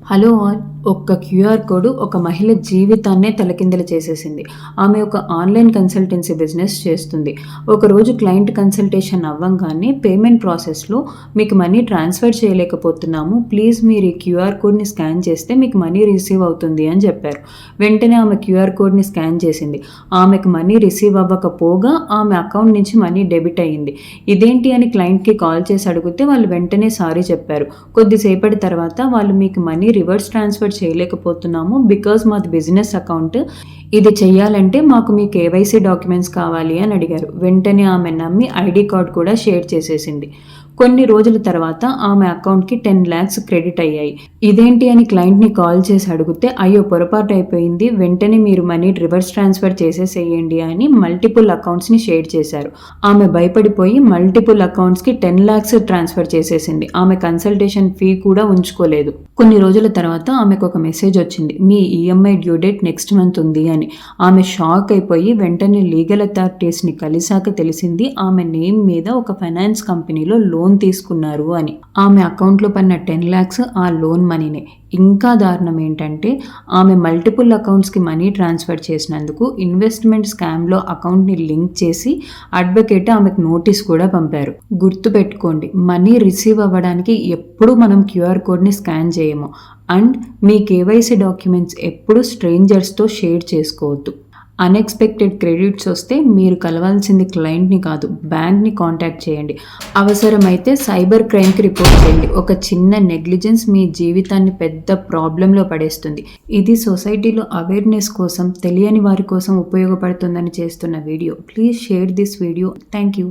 Hello all. ఒక్క QR code ఒక మహిళ జీవితాన్నే తలకిందులు చేసేసింది. ఆమె ఒక ఆన్లైన్ కన్సల్టెన్సీ బిజినెస్ చేస్తుంది. ఒకరోజు క్లయింట్ కన్సల్టేషన్ అవ్వంగానే పేమెంట్ ప్రాసెస్లో మీకు మనీ ట్రాన్స్ఫర్ చేయలేకపోతున్నాము, ప్లీజ్ మీరు ఈ క్యూఆర్ కోడ్ని స్కాన్ చేస్తే మీకు మనీ రిసీవ్ అవుతుంది అని చెప్పారు. వెంటనే ఆమె క్యూఆర్ కోడ్ని స్కాన్ చేసింది. ఆమెకు మనీ రిసీవ్ అవ్వకపోగా ఆమె అకౌంట్ నుంచి మనీ డెబిట్ అయ్యింది. ఇదేంటి అని క్లయింట్కి కాల్ చేసి అడిగితే వాళ్ళు వెంటనే సారీ చెప్పారు. కొద్దిసేపటి తర్వాత వాళ్ళు మీకు మనీ రివర్స్ ట్రాన్స్ఫర్ చేయలేకపోతున్నాము బికాజ్ మాది బిజినెస్ అకౌంట్, ఇది చెయ్యాలంటే మాకు మీ కేవైసీ డాక్యుమెంట్స్ కావాలి అని అడిగారు. వెంటనే ఆమె నమ్మి ఐడి కార్డ్ కూడా షేర్ చేసేసింది. కొన్ని రోజుల తర్వాత ఆమె అకౌంట్కి 10 lakhs క్రెడిట్ అయ్యాయి. ఇదేంటి అని క్లయింట్ని కాల్ చేసి అడిగితే అయ్యో పొరపాటు అయిపోయింది, వెంటనే మీరు మనీ రివర్స్ ట్రాన్స్ఫర్ చేసేసేయండి అని మల్టిపుల్ అకౌంట్స్ని షేర్ చేశారు. ఆమె భయపడిపోయి మల్టిపుల్ అకౌంట్స్కి 10 lakhs ట్రాన్స్ఫర్ చేసేసింది. ఆమె కన్సల్టేషన్ ఫీ కూడా ఉంచుకోలేదు. కొన్ని రోజుల తర్వాత ఆమెకు ఒక మెసేజ్ వచ్చింది, మీ EMI due date next month ఉంది అని. ఆమె షాక్ అయిపోయి వెంటనే లీగల్ అథారిటీస్ని కలిసాక తెలిసింది ఆమె నేమ్ మీద ఒక ఫైనాన్స్ కంపెనీలో లోన్ తీసుకున్నారు అని. ఆమె అకౌంట్లో పడిన 10 lakhs ఆ లోన్ మనీనే. ఇంకా దారుణం ఏంటంటే ఆమె మల్టిపుల్ అకౌంట్స్కి మనీ ట్రాన్స్ఫర్ చేసినందుకు ఇన్వెస్ట్మెంట్ స్కామ్లో అకౌంట్ని లింక్ చేసి అడ్వకేట్ ఆమెకు నోటీస్ కూడా పంపారు. గుర్తుపెట్టుకోండి, మనీ రిసీవ్ అవ్వడానికి ఎప్పుడు మనం క్యూఆర్ కోడ్ని స్కాన్ చేయము. అండ్ మీ కేవైసీ డాక్యుమెంట్స్ ఎప్పుడు స్ట్రేంజర్స్తో షేర్ చేసుకోవద్దు. అన్ఎక్స్పెక్టెడ్ క్రెడిట్స్ వస్తే మీరు కలవాల్సింది క్లయింట్ని కాదు, బ్యాంక్ని కాంటాక్ట్ చేయండి. అవసరమైతే సైబర్ క్రైమ్కి రిపోర్ట్ చేయండి. ఒక చిన్న నెగ్లిజెన్స్ మీ జీవితాన్ని పెద్ద ప్రాబ్లంలో పడేస్తుంది. ఇది సొసైటీలో అవేర్నెస్ కోసం, తెలియని వారి కోసం ఉపయోగపడుతుందని చేస్తున్న video. Please share this video. Thank you.